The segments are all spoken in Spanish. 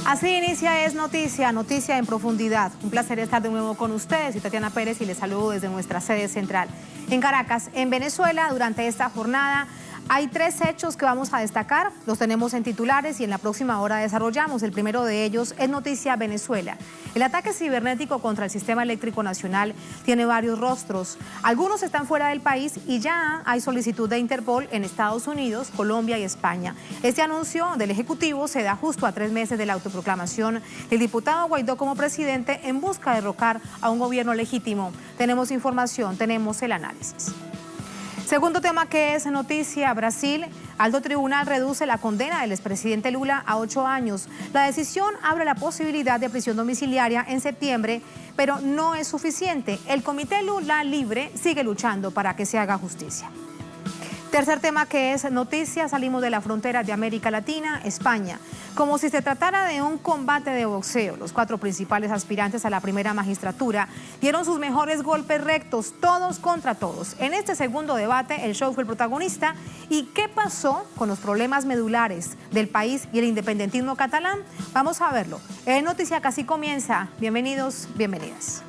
Así inicia Es Noticia, noticia en profundidad. Un placer estar de nuevo con ustedes. Soy Tatiana Pérez y les saludo desde nuestra sede central en Caracas. En Venezuela, durante esta jornada, hay 3 hechos que vamos a destacar, los tenemos en titulares y en la próxima hora desarrollamos. El primero de ellos es Noticia Venezuela. El ataque cibernético contra el sistema eléctrico nacional tiene varios rostros. Algunos están fuera del país y ya hay solicitud de Interpol en Estados Unidos, Colombia y España. Este anuncio del Ejecutivo se da justo a 3 meses de la autoproclamación del diputado Guaidó como presidente en busca de derrocar a un gobierno legítimo. Tenemos información, tenemos el análisis. Segundo tema que es noticia, Brasil. Alto Tribunal reduce la condena del expresidente Lula a 8 años. La decisión abre la posibilidad de prisión domiciliaria en septiembre, pero no es suficiente. El Comité Lula Libre sigue luchando para que se haga justicia. Tercer tema que es noticia, salimos de la frontera de América Latina, España. Como si se tratara de un combate de boxeo, los 4 principales aspirantes a la primera magistratura dieron sus mejores golpes rectos, todos contra todos. En este segundo debate, el show fue el protagonista. ¿Y qué pasó con los problemas medulares del país y el independentismo catalán? Vamos a verlo. En Noticia Casi comienza. Bienvenidos, bienvenidas.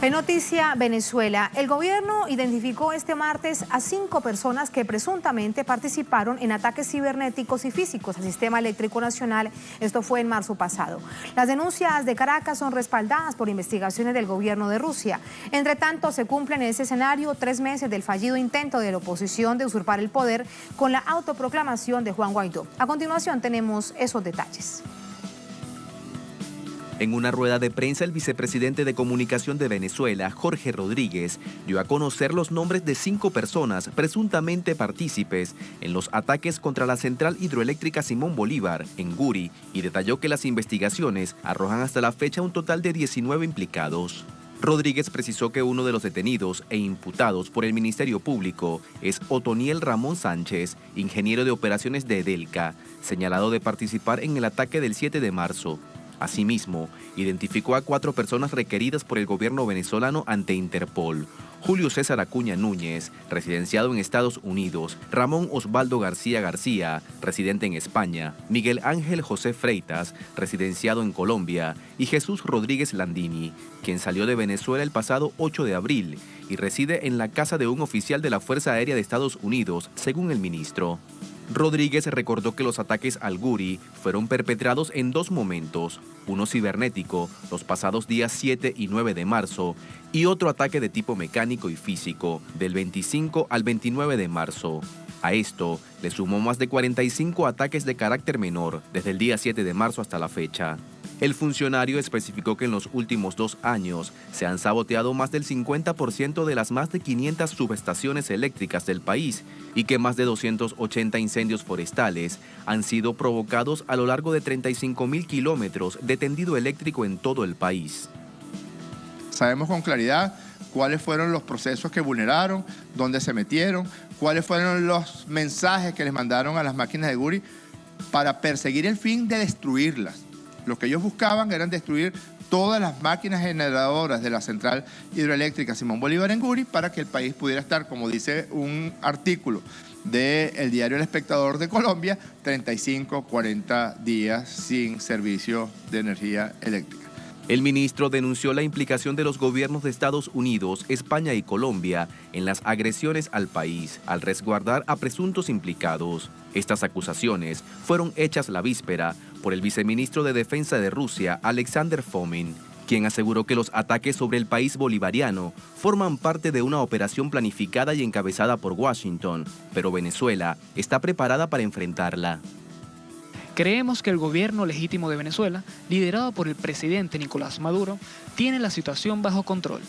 En Noticia Venezuela, el gobierno identificó este martes a 5 personas que presuntamente participaron en ataques cibernéticos y físicos al sistema eléctrico nacional. Esto fue en marzo pasado. Las denuncias de Caracas son respaldadas por investigaciones del gobierno de Rusia. Entre tanto, se cumplen en ese escenario 3 meses del fallido intento de la oposición de usurpar el poder con la autoproclamación de Juan Guaidó. A continuación tenemos esos detalles. En una rueda de prensa, el vicepresidente de Comunicación de Venezuela, Jorge Rodríguez, dio a conocer los nombres de 5 personas presuntamente partícipes en los ataques contra la central hidroeléctrica Simón Bolívar, en Guri, y detalló que las investigaciones arrojan hasta la fecha un total de 19 implicados. Rodríguez precisó que uno de los detenidos e imputados por el Ministerio Público es Otoniel Ramón Sánchez, ingeniero de operaciones de Edelca, señalado de participar en el ataque del 7 de marzo. Asimismo, identificó a 4 personas requeridas por el gobierno venezolano ante Interpol: Julio César Acuña Núñez, residenciado en Estados Unidos; Ramón Osvaldo García García, residente en España; Miguel Ángel José Freitas, residenciado en Colombia; y Jesús Rodríguez Landini, quien salió de Venezuela el pasado 8 de abril y reside en la casa de un oficial de la Fuerza Aérea de Estados Unidos, según el ministro. Rodríguez recordó que los ataques al Guri fueron perpetrados en 2 momentos, uno cibernético los pasados días 7 y 9 de marzo y otro ataque de tipo mecánico y físico del 25 al 29 de marzo. A esto le sumó más de 45 ataques de carácter menor desde el día 7 de marzo hasta la fecha. El funcionario especificó que en los últimos 2 años se han saboteado más del 50% de las más de 500 subestaciones eléctricas del país y que más de 280 incendios forestales han sido provocados a lo largo de 35.000 kilómetros de tendido eléctrico en todo el país. Sabemos con claridad cuáles fueron los procesos que vulneraron, dónde se metieron, cuáles fueron los mensajes que les mandaron a las máquinas de Guri para perseguir el fin de destruirlas. Lo que ellos buscaban era destruir todas las máquinas generadoras de la central hidroeléctrica Simón Bolívar en Guri para que el país pudiera estar, como dice un artículo del diario El Espectador de Colombia, 35, 40 días sin servicio de energía eléctrica. El ministro denunció la implicación de los gobiernos de Estados Unidos, España y Colombia en las agresiones al país, al resguardar a presuntos implicados. Estas acusaciones fueron hechas la víspera por el viceministro de Defensa de Rusia, Alexander Fomin, quien aseguró que los ataques sobre el país bolivariano forman parte de una operación planificada y encabezada por Washington, pero Venezuela está preparada para enfrentarla. Creemos que el gobierno legítimo de Venezuela, liderado por el presidente Nicolás Maduro, tiene la situación bajo control.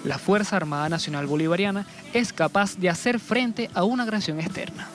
La Fuerza Armada Nacional Bolivariana es capaz de hacer frente a una agresión externa.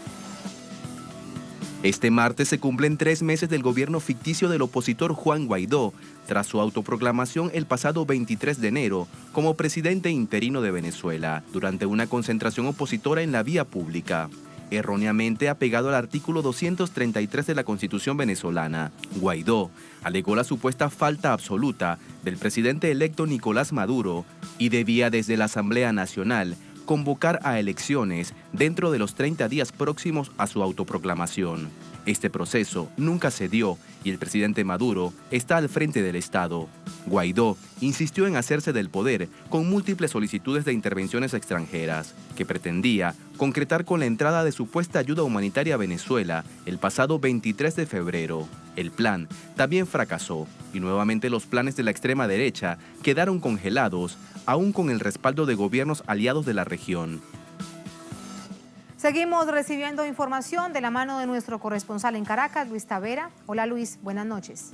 Este martes se cumplen 3 meses del gobierno ficticio del opositor Juan Guaidó, tras su autoproclamación el pasado 23 de enero como presidente interino de Venezuela, durante una concentración opositora en la vía pública. Erróneamente apegado al artículo 233 de la Constitución venezolana, Guaidó alegó la supuesta falta absoluta del presidente electo Nicolás Maduro y debía desde la Asamblea Nacional convocar a elecciones dentro de los 30 días próximos a su autoproclamación. Este proceso nunca se dio y el presidente Maduro está al frente del Estado. Guaidó insistió en hacerse del poder con múltiples solicitudes de intervenciones extranjeras, que pretendía concretar con la entrada de supuesta ayuda humanitaria a Venezuela el pasado 23 de febrero. El plan también fracasó y nuevamente los planes de la extrema derecha quedaron congelados, aún con el respaldo de gobiernos aliados de la región. Seguimos recibiendo información de la mano de nuestro corresponsal en Caracas, Luis Tavera. Hola Luis, buenas noches.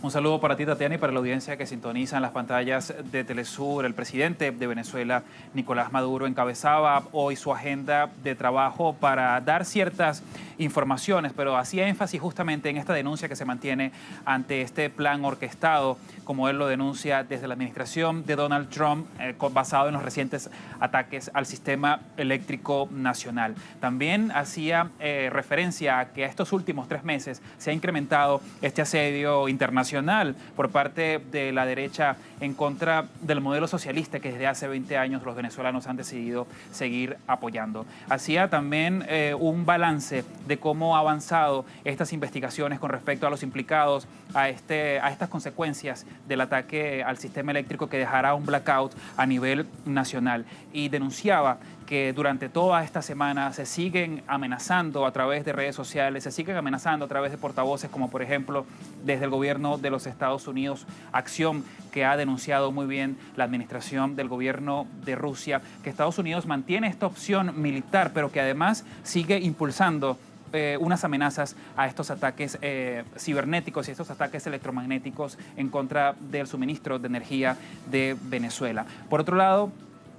Un saludo para ti, Tatiana, y para la audiencia que sintoniza en las pantallas de Telesur. El presidente de Venezuela, Nicolás Maduro, encabezaba hoy su agenda de trabajo para dar ciertas informaciones, pero hacía énfasis justamente en esta denuncia que se mantiene ante este plan orquestado, como él lo denuncia desde la administración de Donald Trump, basado en los recientes ataques al sistema eléctrico nacional. También hacía referencia a que estos últimos 3 meses se ha incrementado este asedio internacional por parte de la derecha en contra del modelo socialista que desde hace 20 años los venezolanos han decidido seguir apoyando. Hacía también un balance de cómo ha avanzado estas investigaciones con respecto a los implicados a estas consecuencias del ataque al sistema eléctrico que dejará un blackout a nivel nacional, y denunciaba que durante toda esta semana se siguen amenazando a través de redes sociales, se siguen amenazando a través de portavoces como por ejemplo desde el gobierno de los Estados Unidos, acción que ha denunciado muy bien la administración del gobierno de Rusia, que Estados Unidos mantiene esta opción militar, pero que además sigue impulsando unas amenazas a estos ataques cibernéticos y estos ataques electromagnéticos en contra del suministro de energía de Venezuela. Por otro lado,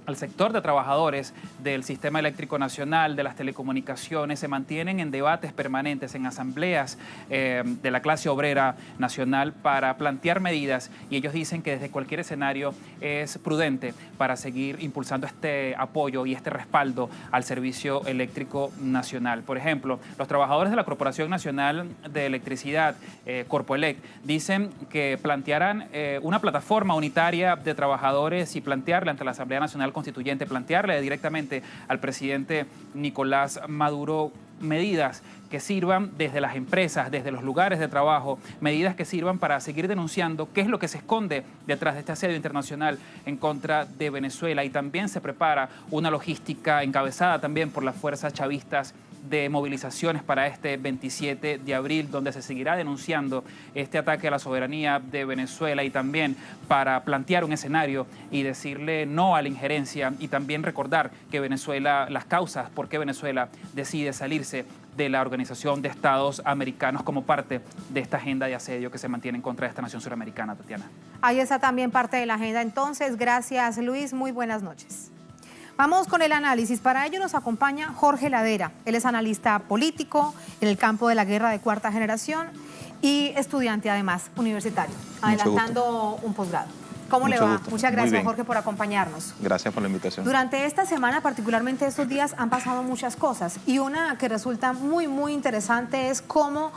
al sector de trabajadores del Sistema Eléctrico Nacional, de las telecomunicaciones, se mantienen en debates permanentes, en asambleas de la clase obrera nacional para plantear medidas, y ellos dicen que desde cualquier escenario es prudente para seguir impulsando este apoyo y este respaldo al servicio eléctrico nacional. Por ejemplo, los trabajadores de la Corporación Nacional de Electricidad, Corpoelec, dicen que plantearán una plataforma unitaria de trabajadores y plantearla ante la Asamblea Nacional Constituyente, plantearle directamente al presidente Nicolás Maduro medidas que sirvan desde las empresas, desde los lugares de trabajo, medidas que sirvan para seguir denunciando qué es lo que se esconde detrás de este asedio internacional en contra de Venezuela. Y también se prepara una logística encabezada también por las fuerzas chavistas de movilizaciones para este 27 de abril, donde se seguirá denunciando este ataque a la soberanía de Venezuela, y también para plantear un escenario y decirle no a la injerencia, y también recordar que Venezuela, las causas por qué Venezuela decide salirse de la Organización de Estados Americanos como parte de esta agenda de asedio que se mantiene en contra de esta nación suramericana, Tatiana. Ahí está también parte de la agenda entonces. Gracias, Luis. Muy buenas noches. Vamos con el análisis. Para ello nos acompaña Jorge Ladera. Él es analista político en el campo de la guerra de cuarta generación y estudiante además universitario, adelantando un posgrado. ¿Cómo le va? Muchas gracias, Jorge, por acompañarnos. Gracias por la invitación. Durante esta semana, particularmente estos días, han pasado muchas cosas, y una que resulta muy interesante es cómo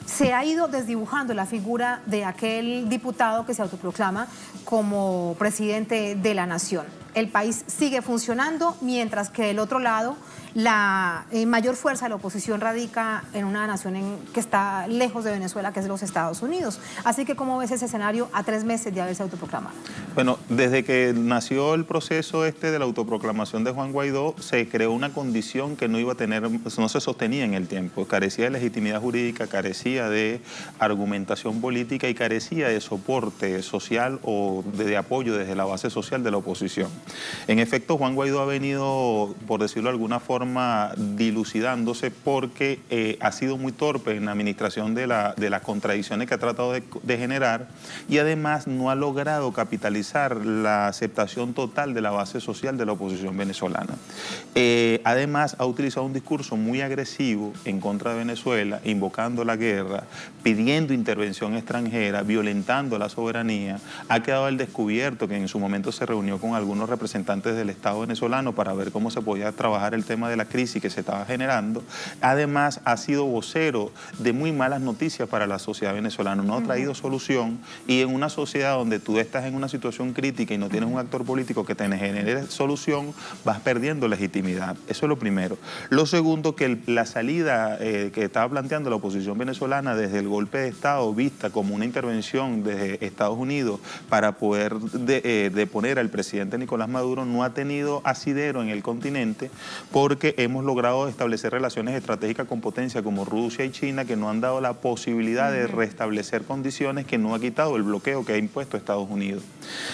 se ha ido desdibujando la figura de aquel diputado que se autoproclama como presidente de la nación. El país sigue funcionando, mientras que del otro lado la mayor fuerza de la oposición radica en una nación que está lejos de Venezuela, que es los Estados Unidos. Así que, ¿cómo ves ese escenario a 3 meses de haberse autoproclamado? Bueno, desde que nació el proceso de la autoproclamación de Juan Guaidó, se creó una condición que no iba a tener, no se sostenía en el tiempo. Carecía de legitimidad jurídica, carecía de argumentación política y carecía de soporte social o de apoyo desde la base social de la oposición. En efecto, Juan Guaidó ha venido, por decirlo de alguna forma, forma dilucidándose porque ha sido muy torpe en la administración de las contradicciones que ha tratado de generar, y además no ha logrado capitalizar la aceptación total de la base social de la oposición venezolana. Además ha utilizado un discurso muy agresivo en contra de Venezuela, invocando la guerra, pidiendo intervención extranjera, violentando la soberanía. Ha quedado al descubierto que en su momento se reunió con algunos representantes del Estado venezolano para ver cómo se podía trabajar el tema de la crisis que se estaba generando. Además ha sido vocero de muy malas noticias para la sociedad venezolana, no ha traído solución, y en una sociedad donde tú estás en una situación crítica y no tienes un actor político que te genere solución, vas perdiendo legitimidad. Eso es lo primero. Lo segundo, que la salida que estaba planteando la oposición venezolana desde el golpe de Estado, vista como una intervención desde Estados Unidos para poder deponer al presidente Nicolás Maduro, no ha tenido asidero en el continente, porque hemos logrado establecer relaciones estratégicas con potencias como Rusia y China, que no han dado la posibilidad de restablecer condiciones, que no ha quitado el bloqueo que ha impuesto Estados Unidos.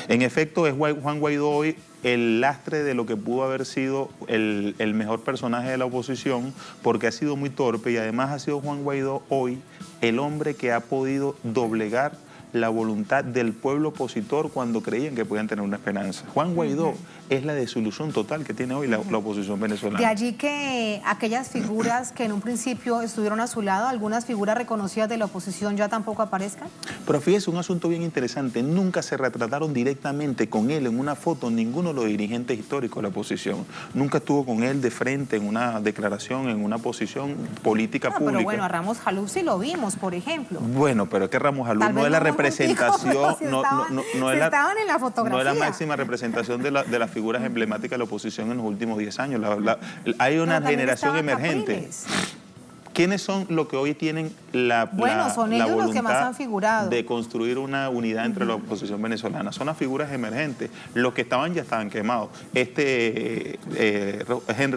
En efecto, es Juan Guaidó hoy el lastre de lo que pudo haber sido el mejor personaje de la oposición, porque ha sido muy torpe, y además ha sido Juan Guaidó hoy el hombre que ha podido doblegar la voluntad del pueblo opositor cuando creían que podían tener una esperanza. Juan Guaidó es la desilusión total que tiene hoy la oposición venezolana. De allí que aquellas figuras que en un principio estuvieron a su lado, algunas figuras reconocidas de la oposición, ya tampoco aparezcan. Pero fíjese, un asunto bien interesante, nunca se retrataron directamente con él en una foto ninguno de los dirigentes históricos de la oposición. Nunca estuvo con él de frente en una declaración, en una posición política pública. Pero bueno, a Ramos Jalú sí lo vimos, por ejemplo. Bueno, pero es que Ramos Jalú no es la representación, no es la máxima representación de las figuras emblemáticas de la oposición en los últimos 10 años. Hay una generación emergente. Capriles. ¿Quiénes son los que hoy tienen la son ellos los que más han figurado de construir una unidad entre la oposición venezolana? Son las figuras emergentes. Los que estaban ya estaban quemados. Henry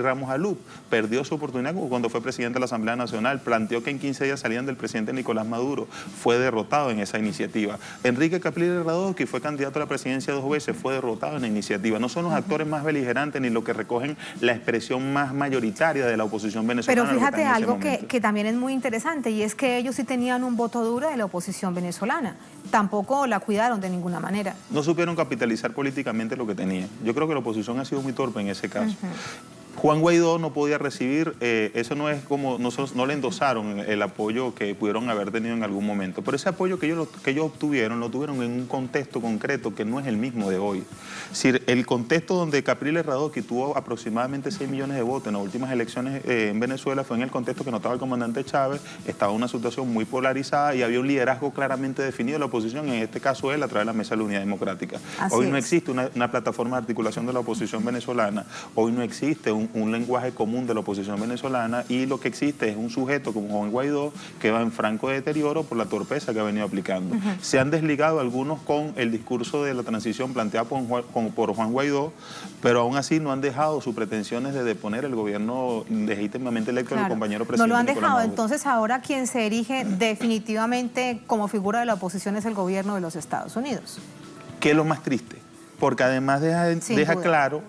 Ramos Jalú perdió su oportunidad cuando fue presidente de la Asamblea Nacional. Planteó que en 15 días salían del presidente Nicolás Maduro. Fue derrotado en esa iniciativa. Enrique Capriles Radó, que fue candidato a la presidencia 2 veces, fue derrotado en la iniciativa. No son los actores más beligerantes ni los que recogen la expresión más mayoritaria de la oposición venezolana. Pero fíjate algo que también es muy interesante, y es que ellos sí tenían un voto duro de la oposición venezolana. Tampoco la cuidaron de ninguna manera. No supieron capitalizar políticamente lo que tenían. Yo creo que la oposición ha sido muy torpe en ese caso. Juan Guaidó no podía recibir, eso no es como, no le endosaron el apoyo que pudieron haber tenido en algún momento, pero ese apoyo que ellos obtuvieron, lo tuvieron en un contexto concreto que no es el mismo de hoy. Es decir, el contexto donde Capriles Radó, que tuvo aproximadamente 6 millones de votos en las últimas elecciones en Venezuela, fue en el contexto que no estaba el comandante Chávez, estaba una situación muy polarizada y había un liderazgo claramente definido de la oposición, en este caso él, a través de la Mesa de la Unidad Democrática. Hoy no existe una plataforma de articulación de la oposición venezolana, hoy no existe un lenguaje común de la oposición venezolana, y lo que existe es un sujeto como Juan Guaidó que va en franco deterioro por la torpeza que ha venido aplicando. Se han desligado algunos con el discurso de la transición planteado por Juan Guaidó, pero aún así no han dejado sus pretensiones de deponer el gobierno legítimamente electo del compañero presidente. No lo han Nicolás dejado, Maduro. Entonces ahora quien se erige definitivamente como figura de la oposición es el gobierno de los Estados Unidos. ¿Qué es lo más triste? Porque además deja claro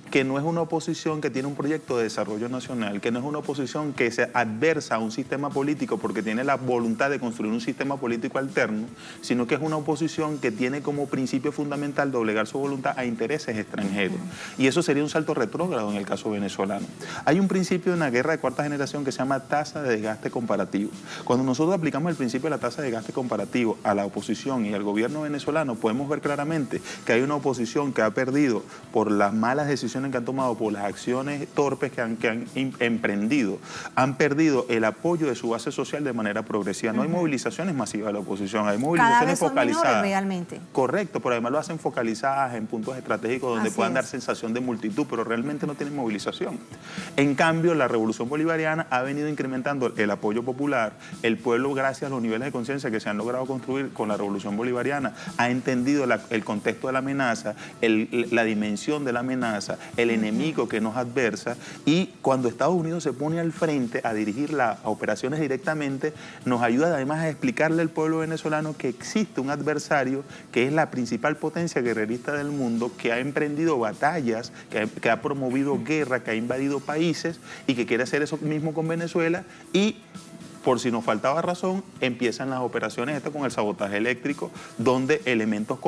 que no es una oposición que tiene un proyecto de desarrollo nacional, que no es una oposición que se adversa a un sistema político porque tiene la voluntad de construir un sistema político alterno, sino que es una oposición que tiene como principio fundamental doblegar su voluntad a intereses extranjeros. Y eso sería un salto retrógrado en el caso venezolano. Hay un principio en la guerra de cuarta generación que se llama tasa de desgaste comparativo. Cuando nosotros aplicamos el principio de la tasa de desgaste comparativo a la oposición y al gobierno venezolano, podemos ver claramente que hay una oposición que ha perdido por las malas decisiones que han tomado, por las acciones torpes que han emprendido, han perdido el apoyo de su base social de manera progresiva. No hay movilizaciones masivas de la oposición, hay movilizaciones focalizadas. Realmente. Correcto, pero además lo hacen focalizadas en puntos estratégicos donde puedan dar sensación de multitud, pero realmente no tienen movilización. En cambio, la revolución bolivariana ha venido incrementando el apoyo popular. El pueblo, gracias a los niveles de conciencia que se han logrado construir con la revolución bolivariana, ha entendido el contexto de la amenaza, la dimensión de la amenaza, el enemigo que nos adversa, y cuando Estados Unidos se pone al frente a dirigir las operaciones directamente, nos ayuda además a explicarle al pueblo venezolano que existe un adversario que es la principal potencia guerrerista del mundo, que ha emprendido batallas, que ha promovido guerra, que ha invadido países y que quiere hacer eso mismo con Venezuela. Y por si nos faltaba razón, empiezan las operaciones estas con el sabotaje eléctrico, donde hay elementos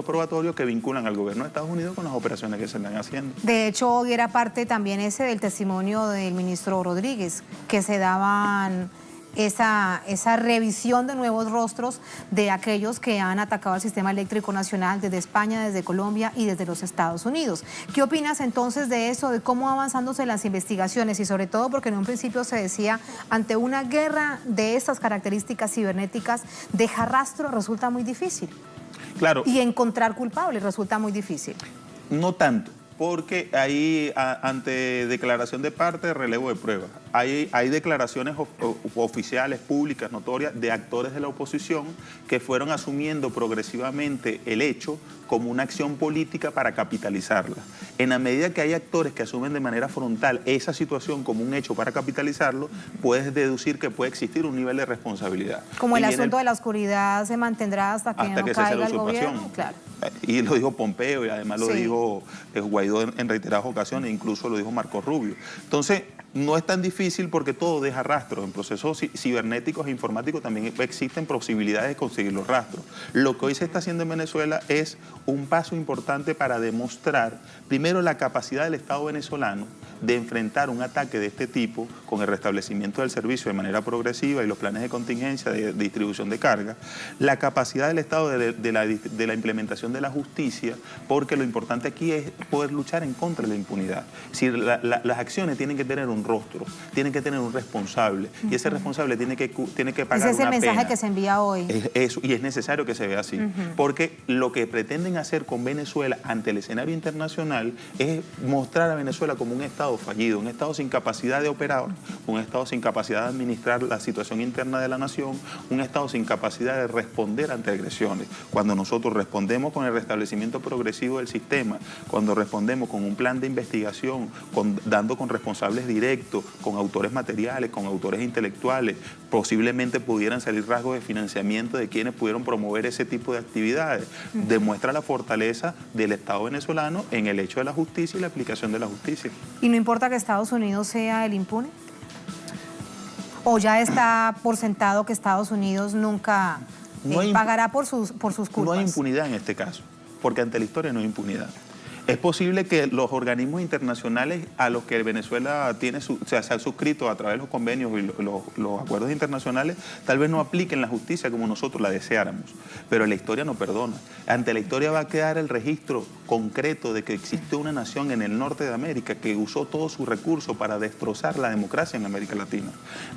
probatorios que vinculan al gobierno de Estados Unidos con las operaciones que se están haciendo. De hecho, hoy era parte también ese del testimonio del ministro Rodríguez, que se daban esa revisión de nuevos rostros de aquellos que han atacado al sistema eléctrico nacional desde España, desde Colombia y desde los Estados Unidos. ¿Qué opinas entonces de eso, de cómo avanzándose las investigaciones y sobre todo porque en un principio se decía, ante una guerra de estas características cibernéticas, dejar rastro resulta muy difícil? Claro. Y encontrar culpables resulta muy difícil. No tanto, porque ahí ante declaración de parte, relevo de pruebas. Hay declaraciones oficiales, públicas, notorias, de actores de la oposición que fueron asumiendo progresivamente el hecho como una acción política para capitalizarla. En la medida que hay actores que asumen de manera frontal esa situación como un hecho para capitalizarlo, puedes deducir que puede existir un nivel de responsabilidad. Como el asunto de la oscuridad se mantendrá hasta que caiga el gobierno. Claro. Y lo dijo Pompeo y además lo dijo Guaidó en reiteradas ocasiones, incluso lo dijo Marco Rubio. Entonces, no es tan difícil porque todo deja rastros. En procesos cibernéticos e informáticos también existen posibilidades de conseguir los rastros. Lo que hoy se está haciendo en Venezuela es un paso importante para demostrar, primero, la capacidad del Estado venezolano de enfrentar un ataque de este tipo con el restablecimiento del servicio de manera progresiva y los planes de contingencia de distribución de carga, la capacidad del Estado de la implementación de la justicia, porque lo importante aquí es poder luchar en contra de la impunidad. Si las acciones tienen que tener un rostro, tienen que tener un responsable, y ese responsable tiene que pagar una pena. Ese es el mensaje que se envía hoy. Eso, y es necesario que se vea así, porque lo que pretenden hacer con Venezuela ante el escenario internacional es mostrar a Venezuela como un Estado fallido, un Estado sin capacidad de operar, un Estado sin capacidad de administrar la situación interna de la nación, un Estado sin capacidad de responder ante agresiones. Cuando nosotros respondemos con el restablecimiento progresivo del sistema, cuando respondemos con un plan de investigación, dando con responsables directos, con autores materiales, con autores intelectuales, posiblemente pudieran salir rasgos de financiamiento de quienes pudieron promover ese tipo de actividades. Demuestra la fortaleza del Estado venezolano en el hecho de la justicia y la aplicación de la justicia. ¿Y no importa que Estados Unidos sea el impune? ¿O ya está por sentado que Estados Unidos nunca pagará por sus culpas? No hay impunidad en este caso, porque ante la historia no hay impunidad. Es posible que los organismos internacionales a los que Venezuela se ha suscrito a través de los convenios y los acuerdos internacionales tal vez no apliquen la justicia como nosotros la deseáramos, pero la historia no perdona. Ante la historia va a quedar el registro concreto de que existe una nación en el norte de América que usó todo su recurso para destrozar la democracia en América Latina.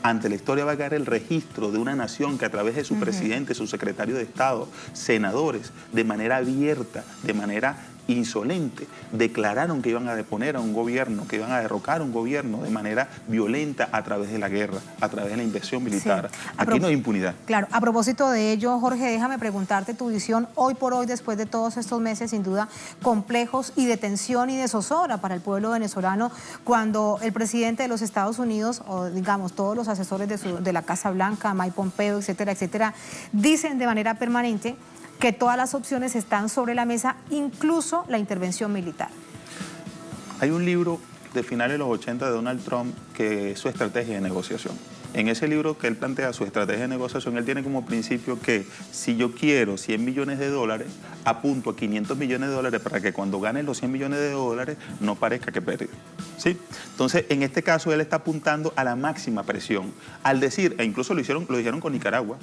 Ante la historia va a quedar el registro de una nación que a través de su presidente, su secretario de Estado, senadores, de manera abierta, de manera insolente, declararon que iban a deponer a un gobierno, que iban a derrocar a un gobierno de manera violenta a través de la guerra, a través de la invasión militar. Sí. Aquí no hay impunidad. Claro, a propósito de ello, Jorge, déjame preguntarte tu visión hoy por hoy, después de todos estos meses, sin duda, complejos y de tensión y de zozobra para el pueblo venezolano, cuando el presidente de los Estados Unidos, o digamos todos los asesores de la Casa Blanca, Mike Pompeo, etcétera, etcétera, dicen de manera permanente que todas las opciones están sobre la mesa, incluso la intervención militar. Hay un libro de finales de los 80 de Donald Trump que es su estrategia de negociación. En ese libro que él plantea su estrategia de negociación, él tiene como principio que si yo quiero 100 millones de dólares, apunto a 500 millones de dólares para que cuando gane los 100 millones de dólares no parezca que perdí. ¿Sí? Entonces, en este caso, él está apuntando a la máxima presión. Al decir, e incluso lo dijeron con Nicaragua,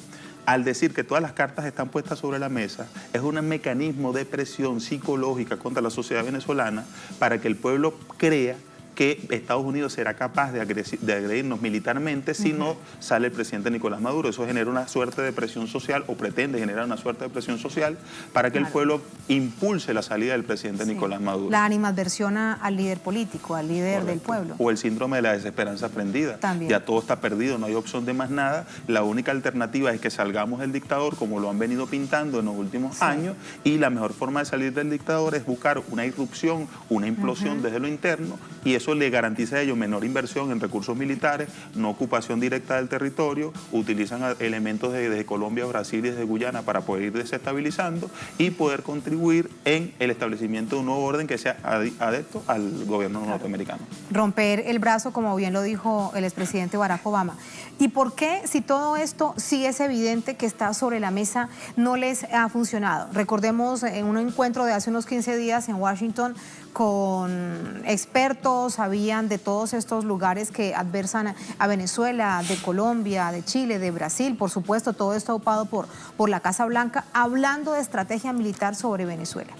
al decir que todas las cartas están puestas sobre la mesa, es un mecanismo de presión psicológica contra la sociedad venezolana para que el pueblo crea que Estados Unidos será capaz de agredirnos militarmente si no sale el presidente Nicolás Maduro. Eso genera una suerte de presión social, o pretende generar una suerte de presión social para que el pueblo impulse la salida del presidente Nicolás Maduro. La animadversión al líder político, al líder del pueblo. O el síndrome de la desesperanza prendida. También. Ya todo está perdido, no hay opción de más nada. La única alternativa es que salgamos del dictador, como lo han venido pintando en los últimos años, y la mejor forma de salir del dictador es buscar una irrupción, una implosión desde lo interno, y eso le garantiza a ellos menor inversión en recursos militares, no ocupación directa del territorio, utilizan elementos desde Colombia, Brasil y desde Guyana para poder ir desestabilizando y poder contribuir en el establecimiento de un nuevo orden que sea adepto al gobierno norteamericano. Romper el brazo, como bien lo dijo el expresidente Barack Obama. ¿Y por qué, si todo esto sí es evidente que está sobre la mesa, no les ha funcionado? Recordemos en un encuentro de hace unos 15 días en Washington con expertos, habían de todos estos lugares que adversan a Venezuela, de Colombia, de Chile, de Brasil, por supuesto, todo esto aupado por la Casa Blanca, hablando de estrategia militar sobre Venezuela.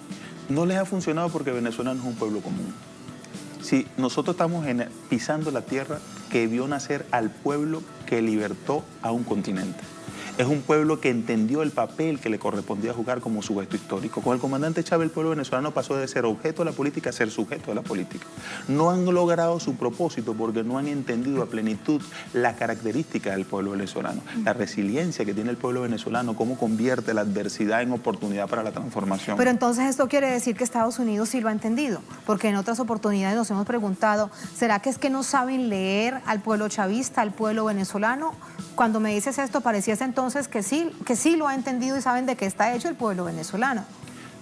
No les ha funcionado porque Venezuela no es un pueblo común. Si nosotros estamos pisando la tierra que vio nacer al pueblo que libertó a un continente. Es un pueblo que entendió el papel que le correspondía jugar como sujeto histórico. Con el comandante Chávez, el pueblo venezolano pasó de ser objeto de la política a ser sujeto de la política. No han logrado su propósito porque no han entendido a plenitud la característica del pueblo venezolano, la resiliencia que tiene el pueblo venezolano, cómo convierte la adversidad en oportunidad para la transformación. Pero entonces esto quiere decir que Estados Unidos sí lo ha entendido, porque en otras oportunidades nos hemos preguntado, ¿será que es que no saben leer al pueblo chavista, al pueblo venezolano? Cuando me dices esto, pareciese entonces que sí lo ha entendido y saben de qué está hecho el pueblo venezolano.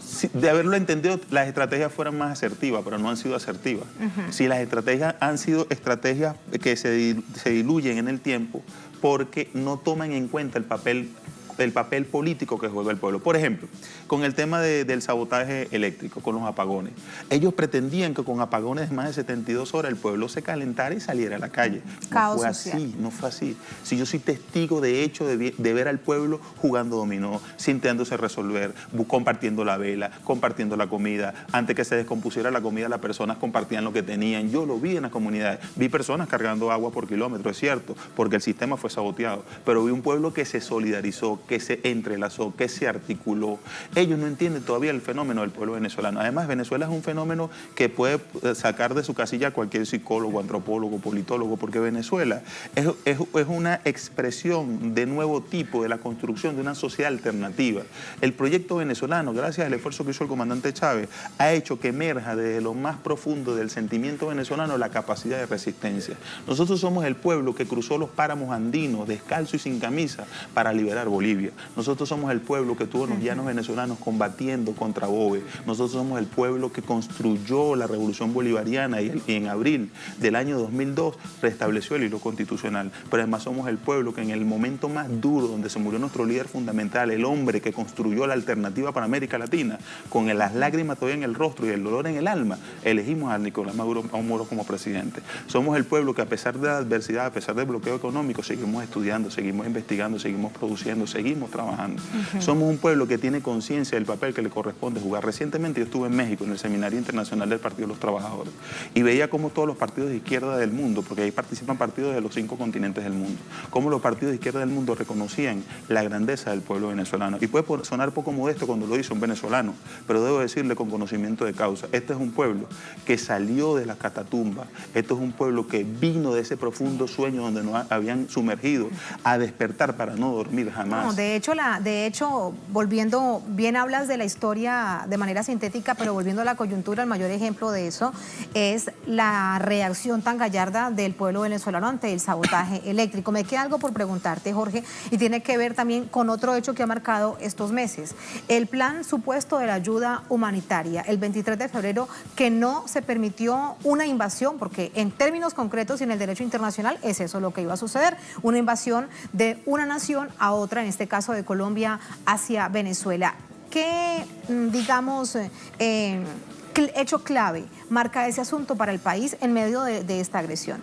Sí, de haberlo entendido, las estrategias fueran más asertivas, pero no han sido asertivas. Si las estrategias han sido estrategias que se diluyen en el tiempo porque no toman en cuenta el papel político que juega el pueblo. Por ejemplo, con el tema del sabotaje eléctrico, con los apagones. Ellos pretendían que con apagones de más de 72 horas el pueblo se calentara y saliera a la calle. No fue así, no fue así. Si yo soy testigo de hecho de ver al pueblo jugando dominó, sintiéndose resolver, compartiendo la vela, compartiendo la comida. Antes que se descompusiera la comida, las personas compartían lo que tenían. Yo lo vi en las comunidades. Vi personas cargando agua por kilómetro, es cierto, porque el sistema fue saboteado. Pero vi un pueblo que se solidarizó, que se entrelazó, que se articuló. Ellos no entienden todavía el fenómeno del pueblo venezolano. Además, Venezuela es un fenómeno que puede sacar de su casilla a cualquier psicólogo, antropólogo, politólogo, porque Venezuela es una expresión de nuevo tipo de la construcción de una sociedad alternativa. El proyecto venezolano, gracias al esfuerzo que hizo el comandante Chávez, ha hecho que emerja desde lo más profundo del sentimiento venezolano la capacidad de resistencia. Nosotros somos el pueblo que cruzó los páramos andinos, descalzo y sin camisa, para liberar Bolivia. Nosotros somos el pueblo que tuvo los llanos venezolanos combatiendo contra Bove. Nosotros somos el pueblo que construyó la revolución bolivariana y en abril del año 2002 restableció el hilo constitucional. Pero además somos el pueblo que en el momento más duro donde se murió nuestro líder fundamental, el hombre que construyó la alternativa para América Latina, con las lágrimas todavía en el rostro y el dolor en el alma, elegimos a Nicolás Maduro como presidente. Somos el pueblo que a pesar de la adversidad, a pesar del bloqueo económico, seguimos estudiando, seguimos investigando, seguimos produciendo, seguimos trabajando. Somos un pueblo que tiene conciencia del papel que le corresponde jugar. Recientemente yo estuve en México en el Seminario Internacional del Partido de los Trabajadores y veía cómo todos los partidos de izquierda del mundo, porque ahí participan partidos de los 5 continentes del mundo, cómo los partidos de izquierda del mundo reconocían la grandeza del pueblo venezolano. Y puede sonar poco modesto cuando lo dice un venezolano, pero debo decirle con conocimiento de causa, este es un pueblo que salió de la catatumba, esto es un pueblo que vino de ese profundo sueño donde nos habían sumergido a despertar para no dormir jamás. No, de hecho, volviendo, bien hablas de la historia de manera sintética, pero volviendo a la coyuntura, el mayor ejemplo de eso es la reacción tan gallarda del pueblo venezolano ante el sabotaje eléctrico. Me queda algo por preguntarte, Jorge, y tiene que ver también con otro hecho que ha marcado estos meses. El plan supuesto de la ayuda humanitaria, el 23 de febrero, que no se permitió una invasión, porque en términos concretos y en el derecho internacional es eso lo que iba a suceder, una invasión de una nación a otra, en este caso de Colombia hacia Venezuela. ¿Qué, digamos, hecho clave marca ese asunto para el país en medio de esta agresión?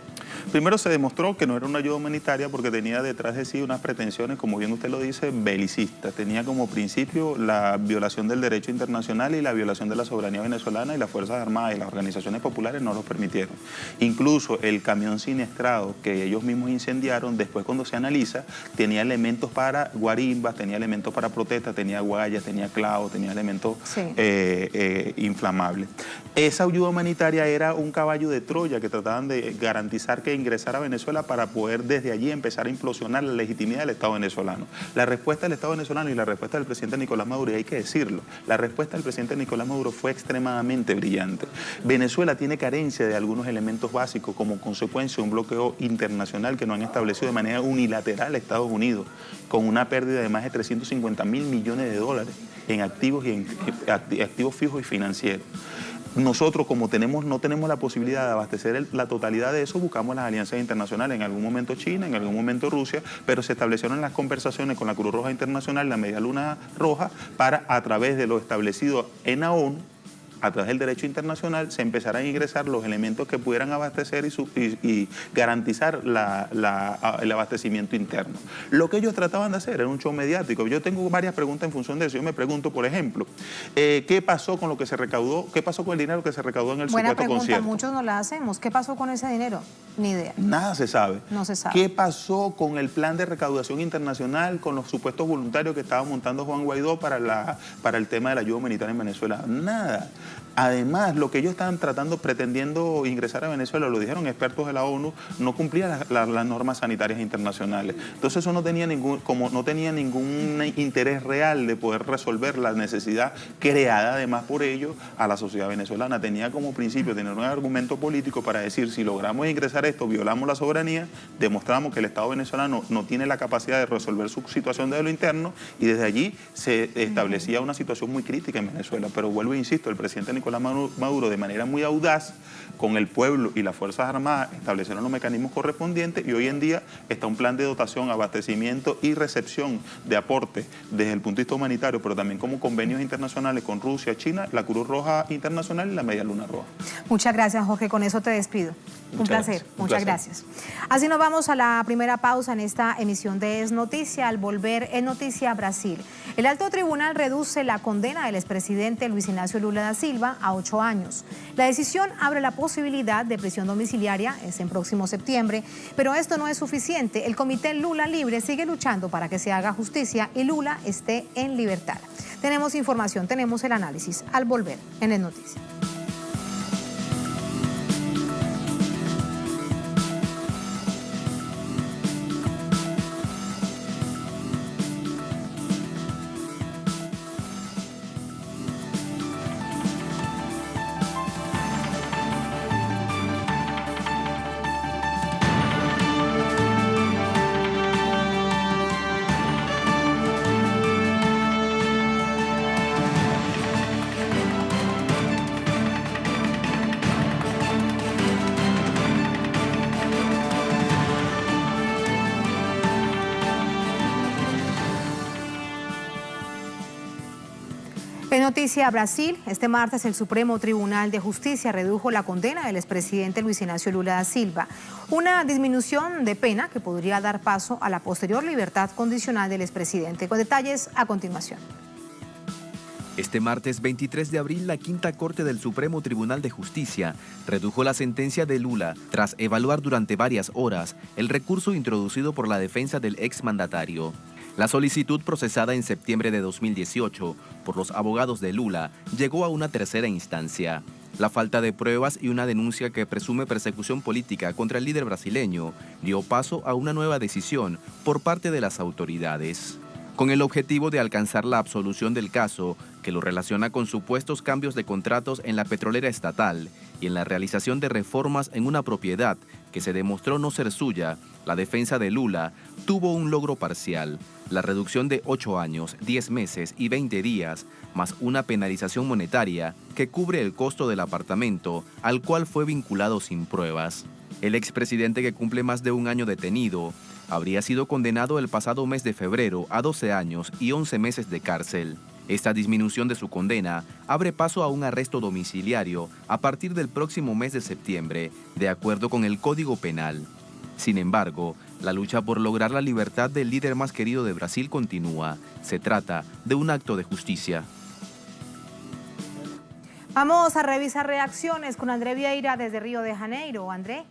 Primero se demostró que no era una ayuda humanitaria porque tenía detrás de sí unas pretensiones, como bien usted lo dice, belicistas. Tenía como principio la violación del derecho internacional y la violación de la soberanía venezolana, y las Fuerzas Armadas y las organizaciones populares no lo permitieron. Incluso el camión siniestrado que ellos mismos incendiaron, después cuando se analiza, tenía elementos para guarimbas, tenía elementos para protestas, tenía guayas, tenía clavos, tenía elementos inflamables. Esa ayuda humanitaria era un caballo de Troya que trataban de garantizar que ingresara a Venezuela para poder desde allí empezar a implosionar la legitimidad del Estado venezolano. La respuesta del Estado venezolano y la respuesta del presidente Nicolás Maduro, y hay que decirlo, la respuesta del presidente Nicolás Maduro fue extremadamente brillante. Venezuela tiene carencia de algunos elementos básicos como consecuencia de un bloqueo internacional que no han establecido de manera unilateral Estados Unidos, con una pérdida de más de 350.000 millones de dólares en activos y en activos fijos y financieros. Nosotros, como no tenemos la posibilidad de abastecer la totalidad de eso, buscamos las alianzas internacionales, en algún momento China, en algún momento Rusia, pero se establecieron las conversaciones con la Cruz Roja Internacional, la Media Luna Roja, para, a través de lo establecido en la ONU, a través del derecho internacional, se empezarán a ingresar los elementos que pudieran abastecer y garantizar el abastecimiento interno. Lo que ellos trataban de hacer era un show mediático. Yo tengo varias preguntas en función de eso. Yo me pregunto, por ejemplo, ¿qué pasó con lo que se recaudó? ¿Qué pasó con el dinero que se recaudó en el supuesto concierto? Buena pregunta, muchos no la hacemos. ¿Qué pasó con ese dinero? Ni idea. Nada se sabe. No se sabe. ¿Qué pasó con el plan de recaudación internacional, con los supuestos voluntarios que estaba montando Juan Guaidó para el tema de la ayuda humanitaria en Venezuela? Nada. Además, lo que ellos estaban pretendiendo ingresar a Venezuela, lo dijeron expertos de la ONU, no cumplía las normas sanitarias internacionales. Entonces eso no tenía ningún interés real de poder resolver la necesidad creada además por ello a la sociedad venezolana. Tenía como principio tener un argumento político para decir, si logramos ingresar esto, violamos la soberanía, demostramos que el Estado venezolano no tiene la capacidad de resolver su situación de lo interno, y desde allí se establecía una situación muy crítica en Venezuela. Pero vuelvo e insisto, el presidente Nicolás Maduro, de manera muy audaz, con el pueblo y las Fuerzas Armadas, establecieron los mecanismos correspondientes, y hoy en día está un plan de dotación, abastecimiento y recepción de aportes desde el punto de vista humanitario, pero también como convenios internacionales con Rusia, China, la Cruz Roja Internacional y la Media Luna Roja. Muchas gracias, Jorge. Con eso te despido. Un placer. Muchas gracias. Así nos vamos a la primera pausa en esta emisión de Es Noticia. Al volver, Es Noticia Brasil. El alto tribunal reduce la condena del expresidente Luis Ignacio Lula da Silva a 8 años. La decisión abre la posibilidad de prisión domiciliaria, es en próximo septiembre, pero esto no es suficiente. El Comité Lula Libre sigue luchando para que se haga justicia y Lula esté en libertad. Tenemos información, tenemos el análisis al volver en Es Noticia. En Noticia Brasil, este martes el Supremo Tribunal de Justicia redujo la condena del expresidente Luis Ignacio Lula da Silva, una disminución de pena que podría dar paso a la posterior libertad condicional del expresidente. Con detalles a continuación. Este martes 23 de abril, la Quinta Corte del Supremo Tribunal de Justicia redujo la sentencia de Lula tras evaluar durante varias horas el recurso introducido por la defensa del exmandatario. La solicitud procesada en septiembre de 2018 por los abogados de Lula llegó a una tercera instancia. La falta de pruebas y una denuncia que presume persecución política contra el líder brasileño dio paso a una nueva decisión por parte de las autoridades. Con el objetivo de alcanzar la absolución del caso, que lo relaciona con supuestos cambios de contratos en la petrolera estatal y en la realización de reformas en una propiedad que se demostró no ser suya, la defensa de Lula tuvo un logro parcial: la reducción de 8 años, 10 meses y 20 días, más una penalización monetaria que cubre el costo del apartamento al cual fue vinculado sin pruebas. El expresidente, que cumple más de un año detenido, habría sido condenado el pasado mes de febrero a 12 años y 11 meses de cárcel. Esta disminución de su condena abre paso a un arresto domiciliario a partir del próximo mes de septiembre, de acuerdo con el Código Penal. Sin embargo, la lucha por lograr la libertad del líder más querido de Brasil continúa. Se trata de un acto de justicia. Vamos a revisar reacciones con André Vieira desde Río de Janeiro. André.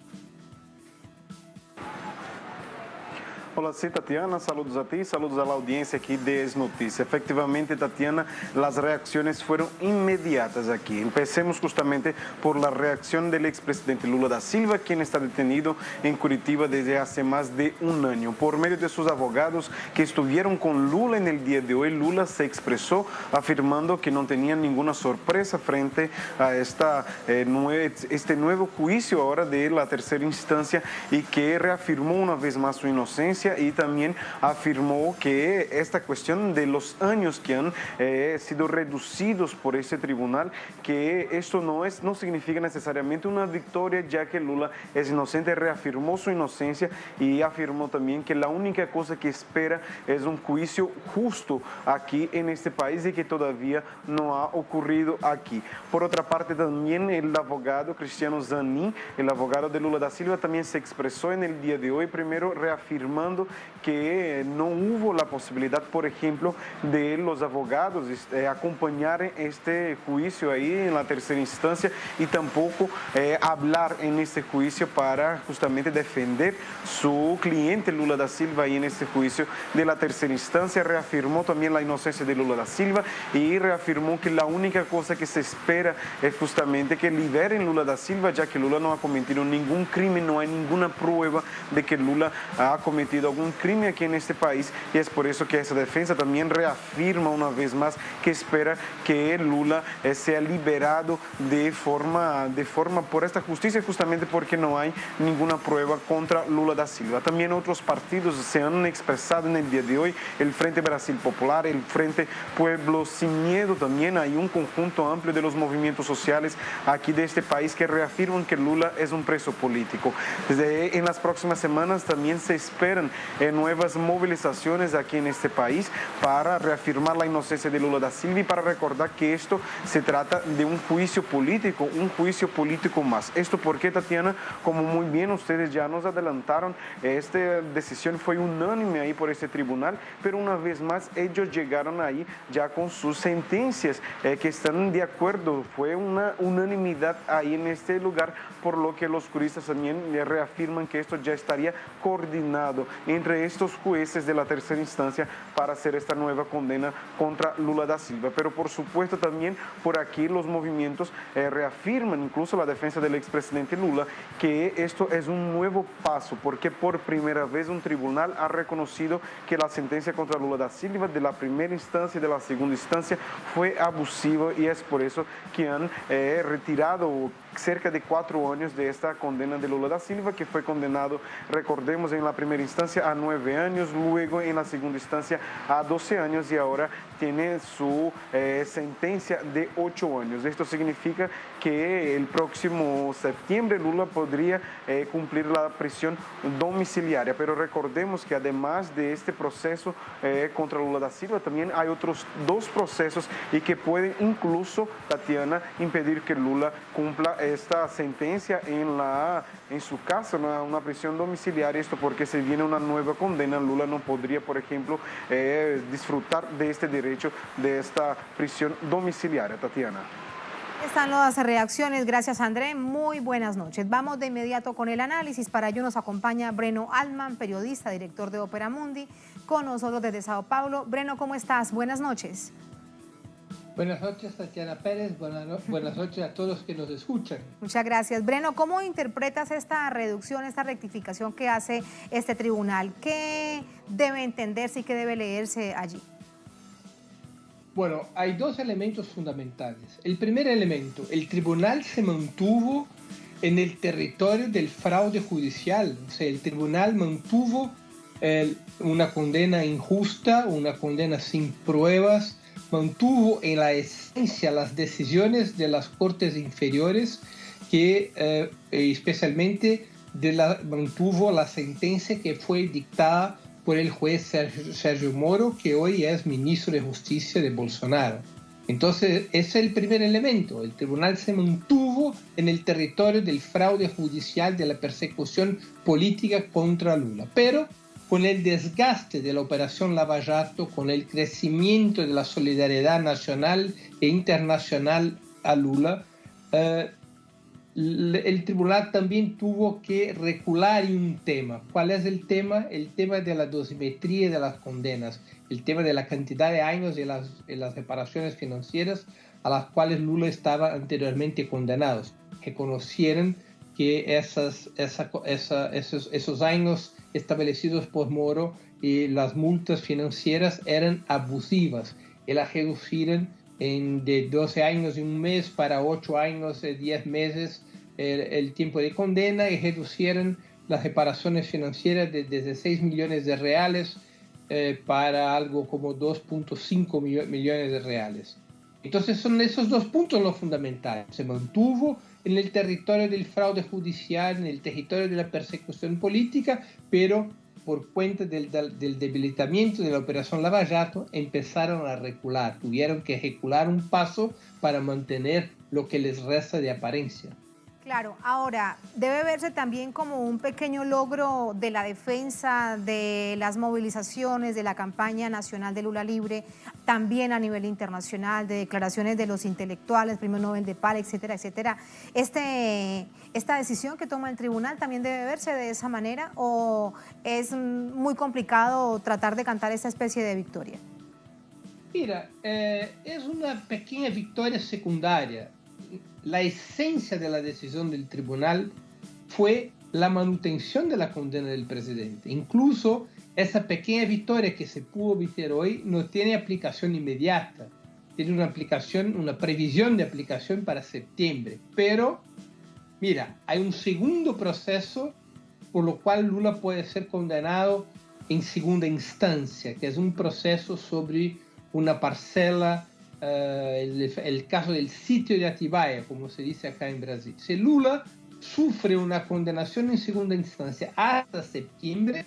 Hola, sí, Tatiana, saludos a ti, saludos a la audiencia aquí de Es Noticia. Efectivamente, Tatiana, las reacciones fueron inmediatas aquí. Empecemos justamente por la reacción del expresidente Lula da Silva, quien está detenido en Curitiba desde hace más de un año. Por medio de sus abogados que estuvieron con Lula en el día de hoy, Lula se expresó afirmando que no tenía ninguna sorpresa frente a este nuevo juicio ahora de la tercera instancia y que reafirmó una vez más su inocencia y también afirmó que esta cuestión de los años que han sido reducidos por ese tribunal, que esto no significa necesariamente una victoria, ya que Lula es inocente, reafirmó su inocencia y afirmó también que la única cosa que espera es un juicio justo aquí en este país y que todavía no ha ocurrido aquí. Por otra parte, también el abogado Cristiano Zanin, el abogado de Lula da Silva, también se expresó en el día de hoy, primero reafirmando que no hubo la posibilidad, por ejemplo, de los abogados acompañar este juicio ahí en la tercera instancia y tampoco hablar en este juicio para justamente defender su cliente Lula da Silva ahí en este juicio de la tercera instancia. Reafirmó también la inocencia de Lula da Silva y reafirmó que la única cosa que se espera es justamente que liberen Lula da Silva, ya que Lula no ha cometido ningún crimen, no hay ninguna prueba de que Lula ha cometido algún crimen aquí en este país y es por eso que esa defensa también reafirma una vez más que espera que Lula sea liberado de forma por esta justicia, justamente porque no hay ninguna prueba contra Lula da Silva. También otros partidos se han expresado en el día de hoy, el Frente Brasil Popular, el Frente Pueblo Sin Miedo, también hay un conjunto amplio de los movimientos sociales aquí de este país que reafirman que Lula es un preso político. En las próximas semanas también se esperan nuevas movilizaciones aquí en este país para reafirmar la inocencia de Lula da Silva y para recordar que esto se trata de un juicio político más. Esto porque, Tatiana, como muy bien ustedes ya nos adelantaron, esta decisión fue unánime ahí por este tribunal, pero una vez más ellos llegaron ahí ya con sus sentencias que están de acuerdo. Fue una unanimidad ahí en este lugar, por lo que los juristas también reafirman que esto ya estaría coordinado entre estos jueces de la tercera instancia para hacer esta nueva condena contra Lula da Silva. Pero por supuesto también por aquí los movimientos reafirman, incluso la defensa del expresidente Lula, que esto es un nuevo paso, porque por primera vez un tribunal ha reconocido que la sentencia contra Lula da Silva de la primera instancia y de la segunda instancia fue abusiva y es por eso que han retirado cerca de 4 años de esta condena de Lula da Silva, que fue condenado, recordemos, en la primera instancia a 9 años, luego en la segunda instancia a 12 años y ahora tiene su sentencia de 8 años. Esto significa que el próximo septiembre Lula podría cumplir la prisión domiciliaria, pero recordemos que además de este proceso contra Lula da Silva, también hay otros 2 procesos y que pueden incluso, Tatiana, impedir que Lula cumpla esta sentencia en su casa, una prisión domiciliaria. Esto porque se viene una nueva condena, Lula no podría, por ejemplo, disfrutar de este derecho de esta prisión domiciliaria. Tatiana. Están las reacciones. Gracias, André. Muy buenas noches. Vamos de inmediato con el análisis. Para ello nos acompaña Breno Altman, periodista, director de Opera Mundi, con nosotros desde Sao Paulo. Breno, ¿cómo estás? Buenas noches. Buenas noches, Tatiana Pérez. Buenas noches a todos los que nos escuchan. Muchas gracias. Breno, ¿cómo interpretas esta reducción, esta rectificación que hace este tribunal? ¿Qué debe entenderse y qué debe leerse allí? Bueno, hay 2 elementos fundamentales. El primer elemento, el tribunal se mantuvo en el territorio del fraude judicial. O sea, el tribunal mantuvo una condena injusta, una condena sin pruebas, mantuvo en la esencia las decisiones de las cortes inferiores especialmente mantuvo la sentencia que fue dictada por el juez Sergio Moro, que hoy es ministro de Justicia de Bolsonaro. Entonces, ese es el primer elemento. El tribunal se mantuvo en el territorio del fraude judicial, de la persecución política contra Lula. Pero con el desgaste de la operación Lava Jato, con el crecimiento de la solidaridad nacional e internacional a Lula, el tribunal también tuvo que recular en un tema. ¿Cuál es el tema? El tema de la dosimetría de las condenas, el tema de la cantidad de años y las reparaciones financieras a las cuales Lula estaba anteriormente condenados. Reconocieron que esos años establecidos por Moro y las multas financieras eran abusivas y las reducieron de 12 años y un mes para 8 años y 10 meses el tiempo de condena, y reducieron las reparaciones financieras desde 6 millones de reales para algo como 2.5 millones de reales. Entonces son esos dos puntos los fundamentales. Se mantuvo en el territorio del fraude judicial, en el territorio de la persecución política, pero por cuenta del debilitamiento de la operación Lava Jato empezaron a recular. Tuvieron que recular un paso para mantener lo que les resta de apariencia. Claro, ahora debe verse también como un pequeño logro de la defensa de las movilizaciones de la campaña nacional de Lula Libre, también a nivel internacional, de declaraciones de los intelectuales, Premio Nobel de Paz, etcétera, etcétera. ¿Esta decisión que toma el tribunal también debe verse de esa manera o es muy complicado tratar de cantar esta especie de victoria? Mira, es una pequeña victoria secundaria. La esencia de la decisión del tribunal fue la manutención de la condena del presidente. Incluso esa pequeña victoria que se pudo obtener hoy no tiene aplicación inmediata. Tiene una previsión de aplicación para septiembre. Pero, mira, hay un segundo proceso por lo cual Lula puede ser condenado en segunda instancia, que es un proceso sobre una parcela, el caso del sitio de Atibaia, como se dice acá en Brasil. Si Lula sufre una condenación en segunda instancia hasta septiembre,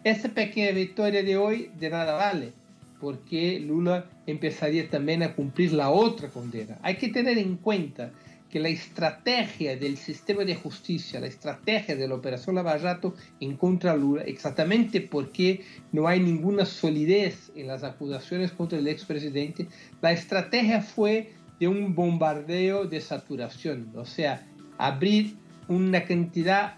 esa pequeña victoria de hoy de nada vale, porque Lula empezaría también a cumplir la otra condena. Hay que tener en cuenta que la estrategia del sistema de justicia, la estrategia de la operación Lava Jato en contra de Lula, exactamente porque no hay ninguna solidez en las acusaciones contra el expresidente, la estrategia fue de un bombardeo de saturación, o sea, abrir una cantidad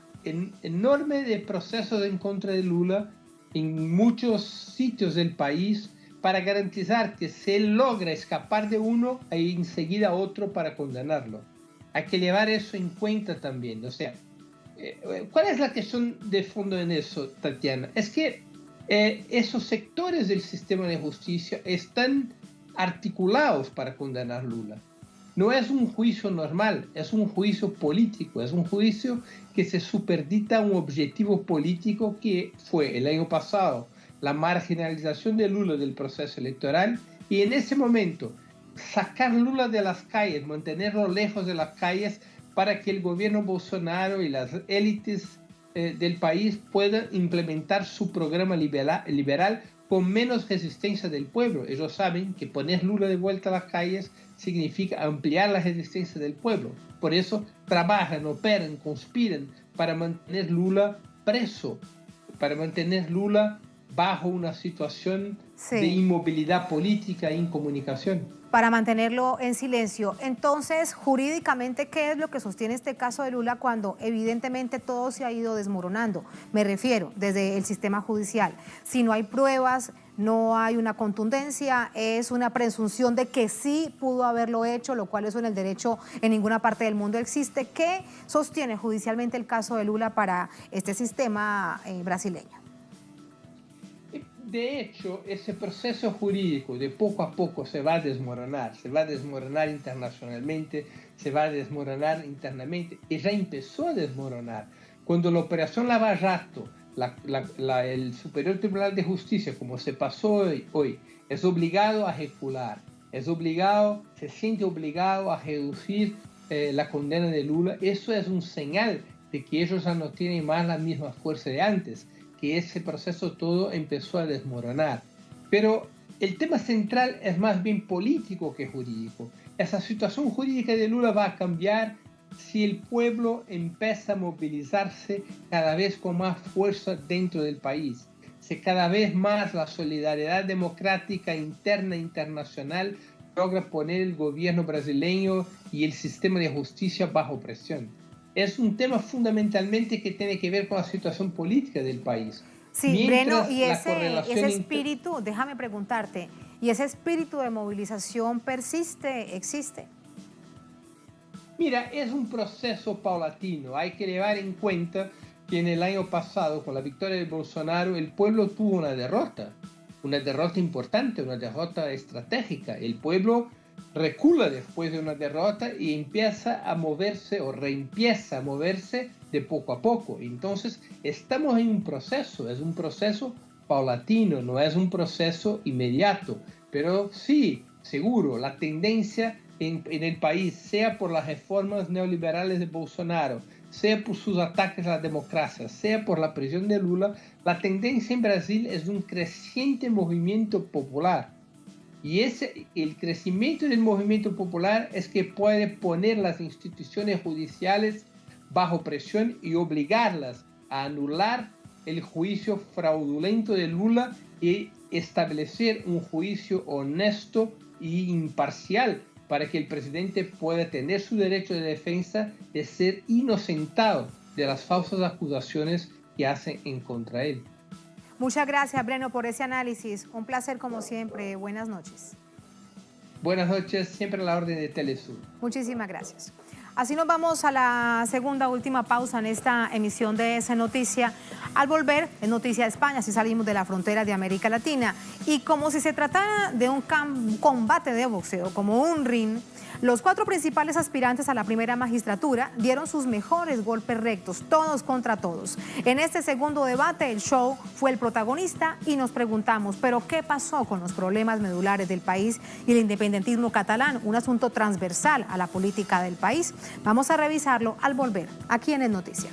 enorme de procesos en contra de Lula en muchos sitios del país para garantizar que si él logra escapar de uno, hay enseguida otro para condenarlo. Hay que llevar eso en cuenta también. O sea, ¿cuál es la cuestión de fondo en eso, Tatiana? Es que esos sectores del sistema de justicia están articulados para condenar Lula. No es un juicio normal, es un juicio político, es un juicio que se superdita a un objetivo político que fue el año pasado la marginalización de Lula del proceso electoral, y en ese momento sacar Lula de las calles, mantenerlo lejos de las calles para que el gobierno Bolsonaro y las élites del país puedan implementar su programa liberal con menos resistencia del pueblo. Ellos saben que poner Lula de vuelta a las calles significa ampliar la resistencia del pueblo. Por eso trabajan, operan, conspiran para mantener Lula preso, para mantener Lula bajo una situación de inmovilidad política e incomunicación. Para mantenerlo en silencio. Entonces, jurídicamente, ¿qué es lo que sostiene este caso de Lula cuando evidentemente todo se ha ido desmoronando? Me refiero desde el sistema judicial. Si no hay pruebas, no hay una contundencia, es una presunción de que sí pudo haberlo hecho, lo cual eso en el derecho en ninguna parte del mundo existe. ¿Qué sostiene judicialmente el caso de Lula para este sistema brasileño? De hecho, ese proceso jurídico de poco a poco se va a desmoronar internacionalmente, se va a desmoronar internamente, y ya empezó a desmoronar. Cuando la operación Lava Jato, el Superior Tribunal de Justicia, como se pasó hoy, es obligado a recular, se siente obligado a reducir la condena de Lula, eso es un señal de que ellos ya no tienen más la misma fuerza de antes, que ese proceso todo empezó a desmoronar. Pero el tema central es más bien político que jurídico. Esa situación jurídica de Lula va a cambiar si el pueblo empieza a movilizarse cada vez con más fuerza dentro del país. Si cada vez más la solidaridad democrática interna e internacional logra poner el gobierno brasileño y el sistema de justicia bajo presión. Es un tema fundamentalmente que tiene que ver con la situación política del país. Sí, Breno, y ese espíritu, déjame preguntarte, ¿y ese espíritu de movilización persiste, existe? Mira, es un proceso paulatino. Hay que llevar en cuenta que en el año pasado, con la victoria de Bolsonaro, el pueblo tuvo una derrota importante, una derrota estratégica. El pueblo recula después de una derrota y empieza a moverse o reempieza a moverse de poco a poco. Entonces, estamos en un proceso, es un proceso paulatino, no es un proceso inmediato. Pero sí, seguro, la tendencia en el país, sea por las reformas neoliberales de Bolsonaro, sea por sus ataques a la democracia, sea por la prisión de Lula, la tendencia en Brasil es un creciente movimiento popular. Y el crecimiento del movimiento popular es que puede poner las instituciones judiciales bajo presión y obligarlas a anular el juicio fraudulento de Lula y establecer un juicio honesto e imparcial para que el presidente pueda tener su derecho de defensa de ser inocentado de las falsas acusaciones que hacen en contra de él. Muchas gracias, Breno, por ese análisis. Un placer como siempre. Buenas noches. Buenas noches, siempre a la orden de Telesur. Muchísimas gracias. Así nos vamos a la segunda, última pausa en esta emisión de esa noticia. Al volver, en Noticia de España, si salimos de la frontera de América Latina. Y como si se tratara de un combate de boxeo, como un ring, los 4 principales aspirantes a la primera magistratura dieron sus mejores golpes rectos, todos contra todos. En este segundo debate, el show fue el protagonista y nos preguntamos, ¿pero qué pasó con los problemas medulares del país y el independentismo catalán? Un asunto transversal a la política del país. Vamos a revisarlo al volver, aquí en El Noticia.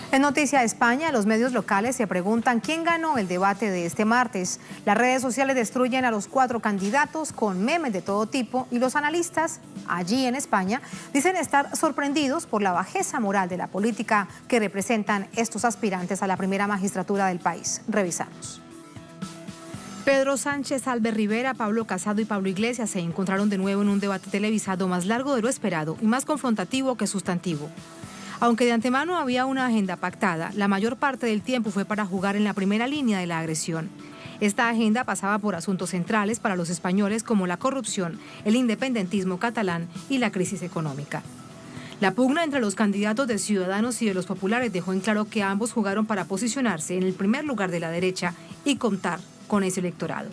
En Noticia de España, los medios locales se preguntan quién ganó el debate de este martes. Las redes sociales destruyen a los 4 candidatos con memes de todo tipo y los analistas, allí en España, dicen estar sorprendidos por la bajeza moral de la política que representan estos aspirantes a la primera magistratura del país. Revisamos. Pedro Sánchez, Albert Rivera, Pablo Casado y Pablo Iglesias se encontraron de nuevo en un debate televisado más largo de lo esperado y más confrontativo que sustantivo. Aunque de antemano había una agenda pactada, la mayor parte del tiempo fue para jugar en la primera línea de la agresión. Esta agenda pasaba por asuntos centrales para los españoles como la corrupción, el independentismo catalán y la crisis económica. La pugna entre los candidatos de Ciudadanos y de los populares dejó en claro que ambos jugaron para posicionarse en el primer lugar de la derecha y contar con ese electorado.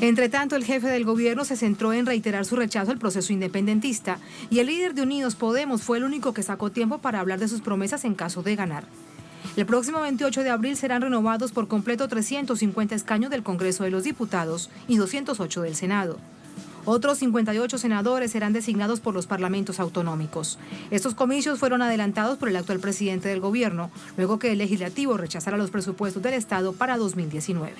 Entre tanto, el jefe del gobierno se centró en reiterar su rechazo al proceso independentista y el líder de Unidos Podemos fue el único que sacó tiempo para hablar de sus promesas en caso de ganar. El próximo 28 de abril serán renovados por completo 350 escaños del Congreso de los Diputados y 208 del Senado. Otros 58 senadores serán designados por los parlamentos autonómicos. Estos comicios fueron adelantados por el actual presidente del gobierno, luego que el legislativo rechazara los presupuestos del Estado para 2019.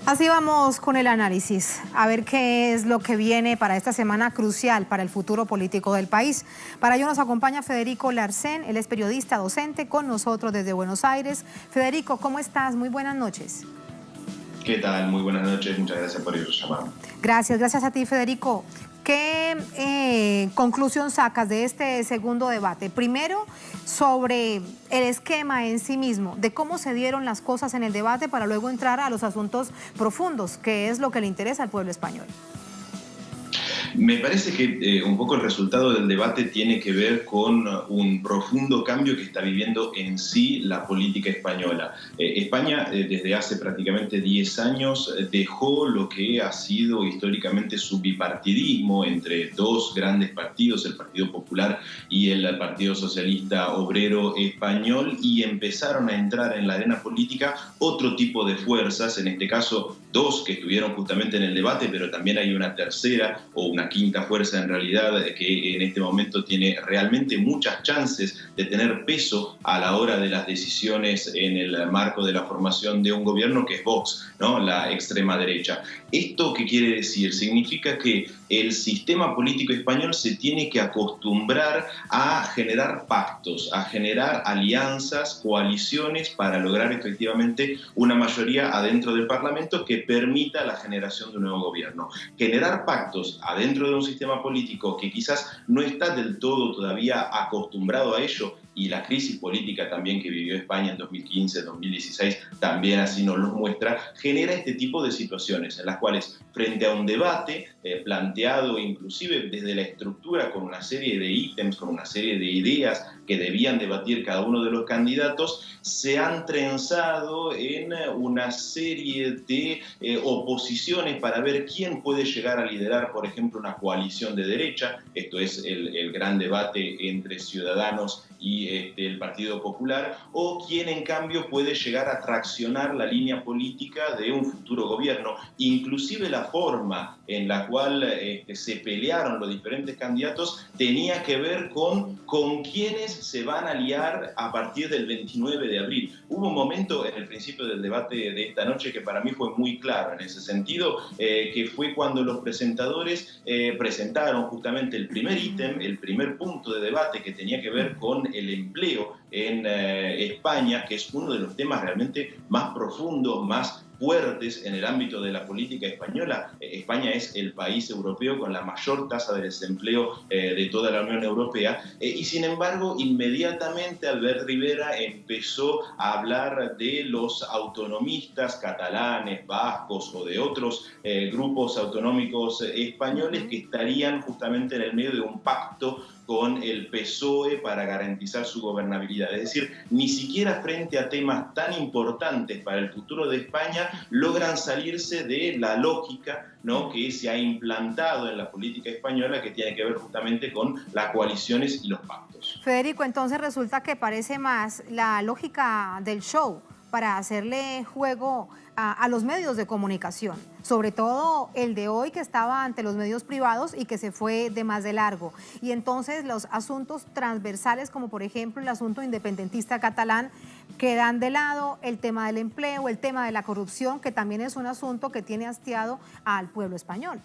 Así vamos con el análisis, a ver qué es lo que viene para esta semana crucial para el futuro político del país. Para ello nos acompaña Federico Larsen, él es periodista docente con nosotros desde Buenos Aires. Federico, ¿cómo estás? Muy buenas noches. ¿Qué tal? Muy buenas noches, muchas gracias por llamarme. Gracias a ti, Federico. ¿Qué conclusión sacas de este segundo debate? Primero, sobre el esquema en sí mismo, de cómo se dieron las cosas en el debate para luego entrar a los asuntos profundos, que es lo que le interesa al pueblo español. Me parece que un poco el resultado del debate tiene que ver con un profundo cambio que está viviendo en sí la política española. España desde hace prácticamente 10 años dejó lo que ha sido históricamente su bipartidismo entre dos grandes partidos, el Partido Popular y el Partido Socialista Obrero Español, y empezaron a entrar en la arena política otro tipo de fuerzas, en este caso dos que estuvieron justamente en el debate, pero también hay una tercera o una quinta fuerza en realidad que en este momento tiene realmente muchas chances de tener peso a la hora de las decisiones en el marco de la formación de un gobierno, que es Vox, ¿no? La extrema derecha. ¿Esto qué quiere decir? Significa que el sistema político español se tiene que acostumbrar a generar pactos, a generar alianzas, coaliciones para lograr efectivamente una mayoría adentro del Parlamento que permita la generación de un nuevo gobierno. Generar pactos adentro de un sistema político que quizás no está del todo todavía acostumbrado a ello, y la crisis política también que vivió España en 2015, 2016, también así nos lo muestra, genera este tipo de situaciones en las cuales, frente a un debate planteado inclusive desde la estructura con una serie de ítems, con una serie de ideas que debían debatir cada uno de los candidatos, se han trenzado en una serie de oposiciones para ver quién puede llegar a liderar, por ejemplo, una coalición de derecha. Esto es el gran debate entre Ciudadanos y el Partido Popular, o quién en cambio puede llegar a traccionar la línea política de un futuro gobierno. Inclusive la forma en la cual se pelearon los diferentes candidatos tenía que ver con quiénes se van a aliar a partir del 29 de abril. Hubo un momento en el principio del debate de esta noche que para mí fue muy claro en ese sentido, que fue cuando los presentadores presentaron justamente el primer ítem, el primer punto de debate, que tenía que ver con el empleo en España, que es uno de los temas realmente más profundos, más fuertes en el ámbito de la política española. España es el país europeo con la mayor tasa de desempleo de toda la Unión Europea, y sin embargo inmediatamente Albert Rivera empezó a hablar de los autonomistas catalanes, vascos o de otros grupos autonómicos españoles que estarían justamente en el medio de un pacto con el PSOE para garantizar su gobernabilidad. Es decir, ni siquiera frente a temas tan importantes para el futuro de España logran salirse de la lógica, ¿no?, que se ha implantado en la política española, que tiene que ver justamente con las coaliciones y los pactos. Federico, entonces resulta que parece más la lógica del show para hacerle juego a los medios de comunicación, sobre todo el de hoy, que estaba ante los medios privados y que se fue de más de largo. Y entonces los asuntos transversales, como por ejemplo el asunto independentista catalán, quedan de lado, el tema del empleo, el tema de la corrupción, que también es un asunto que tiene hastiado al pueblo español.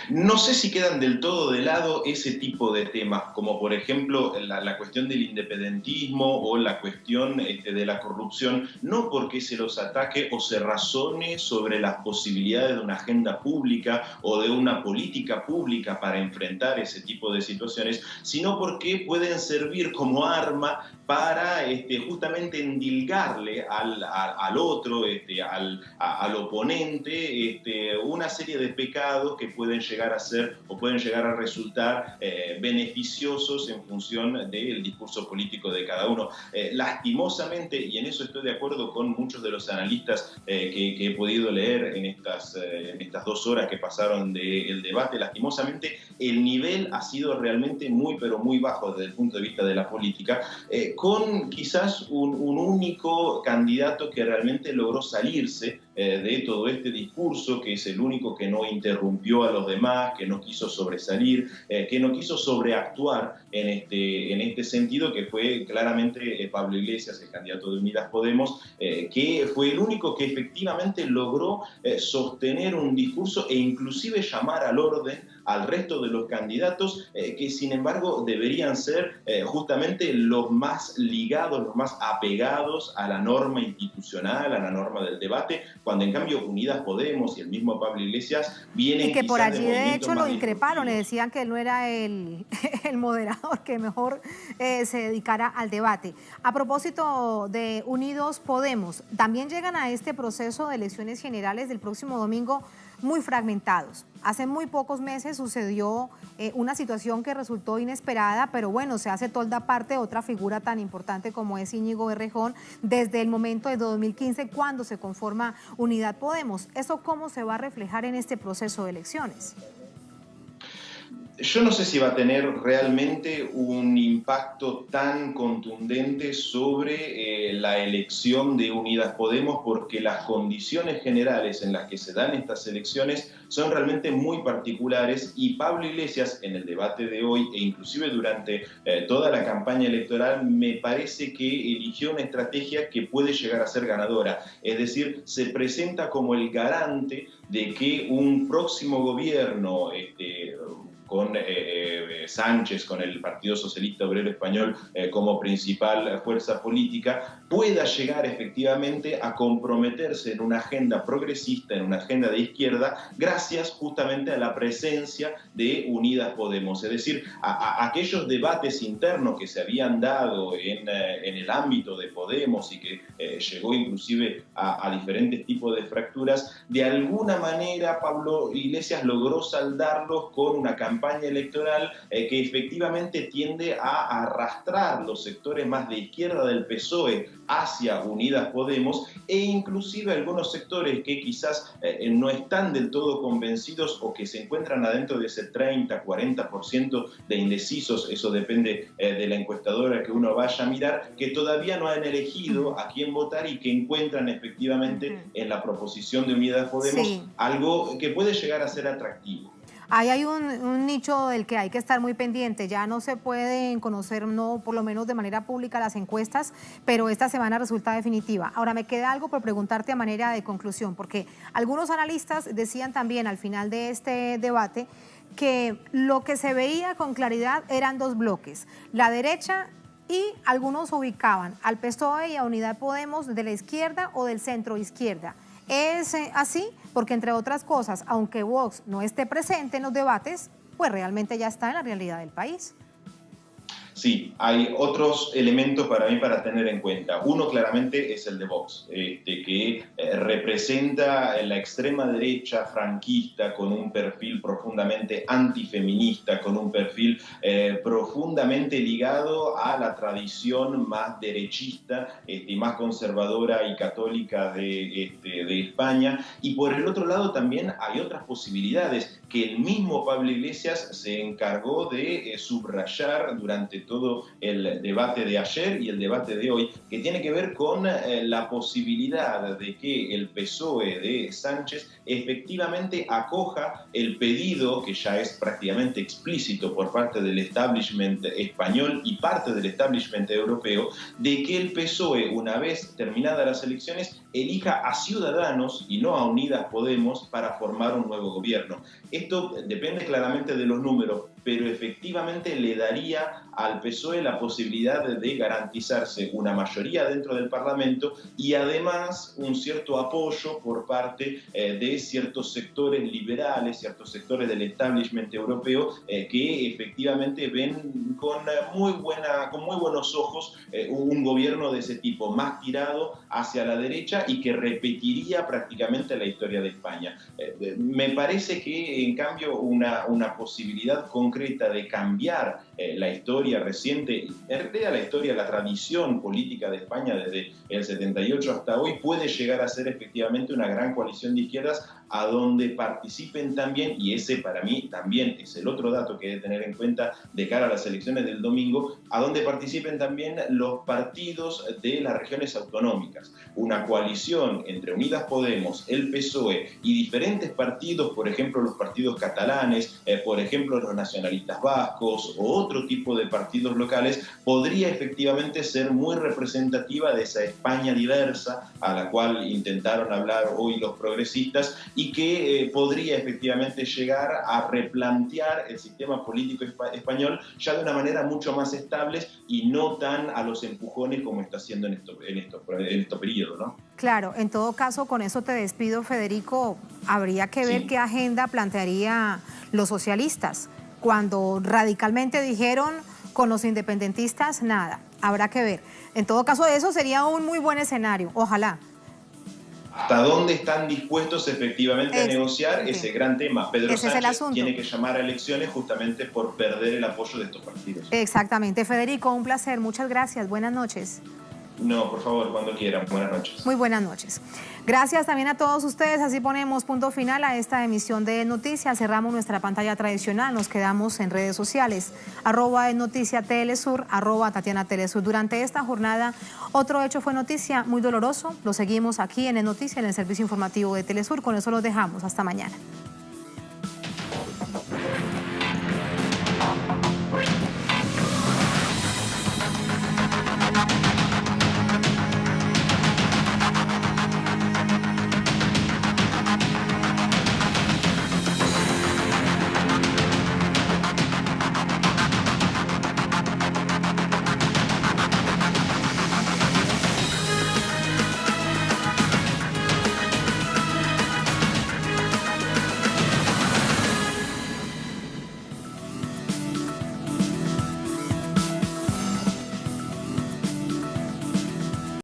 No sé si quedan del todo de lado ese tipo de temas, como por ejemplo la cuestión del independentismo o la cuestión de la corrupción, no porque se los ataque o se razone sobre las posibilidades de una agenda pública o de una política pública para enfrentar ese tipo de situaciones, sino porque pueden servir como arma para justamente endilgarle al otro, al oponente, una serie de pecados que pueden llegar a ser o pueden llegar a resultar beneficiosos en función del discurso político de cada uno. Lastimosamente, y en eso estoy de acuerdo con muchos de los analistas que he podido leer en estas 2 horas que pasaron del debate, lastimosamente el nivel ha sido realmente muy, pero muy bajo desde el punto de vista de la política, con quizás un único candidato que realmente logró salirse de todo este discurso, que es el único que no interrumpió a los demás, que no quiso sobresalir, que no quiso sobreactuar en este sentido, que fue claramente Pablo Iglesias, el candidato de Unidas Podemos, que fue el único que efectivamente logró sostener un discurso e inclusive llamar al orden al resto de los candidatos, que sin embargo deberían ser justamente los más ligados, los más apegados a la norma institucional, a la norma del debate, cuando en cambio Unidas Podemos y el mismo Pablo Iglesias vienen... Y que por allí de hecho lo más increparon, le decían que él no era el moderador, que mejor se dedicara al debate. A propósito de Unidos Podemos, también llegan a este proceso de elecciones generales del próximo domingo muy fragmentados. Hace muy pocos meses sucedió una situación que resultó inesperada, pero bueno, se hace toda parte de otra figura tan importante como es Íñigo Errejón desde el momento de 2015 cuando se conforma Unidad Podemos. ¿Eso cómo se va a reflejar en este proceso de elecciones? Yo no sé si va a tener realmente un impacto tan contundente sobre la elección de Unidas Podemos, porque las condiciones generales en las que se dan estas elecciones son realmente muy particulares, y Pablo Iglesias en el debate de hoy e inclusive durante toda la campaña electoral me parece que eligió una estrategia que puede llegar a ser ganadora, es decir, se presenta como el garante de que un próximo gobierno con Sánchez, con el Partido Socialista Obrero Español como principal fuerza política, pueda llegar efectivamente a comprometerse en una agenda progresista, en una agenda de izquierda, gracias justamente a la presencia de Unidas Podemos. Es decir, a aquellos debates internos que se habían dado en el ámbito de Podemos y que llegó inclusive a diferentes tipos de fracturas, de alguna manera Pablo Iglesias logró saldarlos con una campaña electoral que efectivamente tiende a arrastrar los sectores más de izquierda del PSOE hacia Unidas Podemos, e inclusive algunos sectores que quizás no están del todo convencidos o que se encuentran adentro de ese 30-40% de indecisos, eso depende de la encuestadora que uno vaya a mirar, que todavía no han elegido a quién votar y que encuentran efectivamente en la proposición de Unidas Podemos algo que puede llegar a ser atractivo. Ahí hay un nicho del que hay que estar muy pendiente. Ya no se pueden conocer, no, por lo menos de manera pública, las encuestas, pero esta semana resulta definitiva. Ahora, me queda algo por preguntarte a manera de conclusión, porque algunos analistas decían también al final de este debate que lo que se veía con claridad eran dos bloques, la derecha, y algunos ubicaban al PSOE y a Unidad Podemos de la izquierda o del centro izquierda. ¿Es así? Porque, entre otras cosas, aunque Vox no esté presente en los debates, pues realmente ya está en la realidad del país. Sí, hay otros elementos para mí para tener en cuenta. Uno claramente es el de Vox, que representa la extrema derecha franquista con un perfil profundamente antifeminista, con un perfil profundamente ligado a la tradición más derechista y más conservadora y católica de España. Y por el otro lado también hay otras posibilidades que el mismo Pablo Iglesias se encargó de subrayar durante todo el debate de ayer y el debate de hoy, que tiene que ver con la posibilidad de que el PSOE de Sánchez efectivamente acoja el pedido, que ya es prácticamente explícito por parte del establishment español y parte del establishment europeo, de que el PSOE, una vez terminadas las elecciones, elija a Ciudadanos y no a Unidas Podemos para formar un nuevo gobierno. Esto depende claramente de los números, pero efectivamente le daría al PSOE la posibilidad de garantizarse una mayoría dentro del Parlamento y además un cierto apoyo por parte de ciertos sectores liberales, ciertos sectores del establishment europeo que efectivamente ven con muy buenos ojos un gobierno de ese tipo, más tirado hacia la derecha y que repetiría prácticamente la historia de España. Me parece que en cambio una posibilidad concreta de cambiar la historia reciente, en realidad la historia, la tradición política de España desde el 78 hasta hoy, puede llegar a ser efectivamente una gran coalición de izquierdas a donde participen también, y ese para mí también es el otro dato que hay que tener en cuenta de cara a las elecciones del domingo, a donde participen también los partidos de las regiones autonómicas. Una coalición entre Unidas Podemos, el PSOE y diferentes partidos, por ejemplo los partidos catalanes, por ejemplo los nacionalistas vascos o otro tipo de partidos locales, podría efectivamente ser muy representativa de esa España diversa a la cual intentaron hablar hoy los progresistas, y que podría efectivamente llegar a replantear el sistema político español ya de una manera mucho más estable y no tan a los empujones como está haciendo en estos periodos, ¿no? Claro, en todo caso, con eso te despido, Federico. Habría que ver qué agenda plantearía los socialistas. Cuando radicalmente dijeron con los independentistas, nada, habrá que ver. En todo caso, eso sería un muy buen escenario, ojalá. ¿Hasta dónde están dispuestos efectivamente a negociar ese gran tema? Pedro Sánchez tiene que llamar a elecciones justamente por perder el apoyo de estos partidos. Exactamente. Federico, un placer. Muchas gracias. Buenas noches. No, por favor, cuando quieran. Buenas noches. Muy buenas noches. Gracias también a todos ustedes. Así ponemos punto final a esta emisión de Noticias. Cerramos nuestra pantalla tradicional. Nos quedamos en redes sociales. @Noticia Telesur, @Tatiana Telesur. Durante esta jornada, otro hecho fue noticia muy doloroso. Lo seguimos aquí en Noticia, en el servicio informativo de Telesur. Con eso los dejamos. Hasta mañana.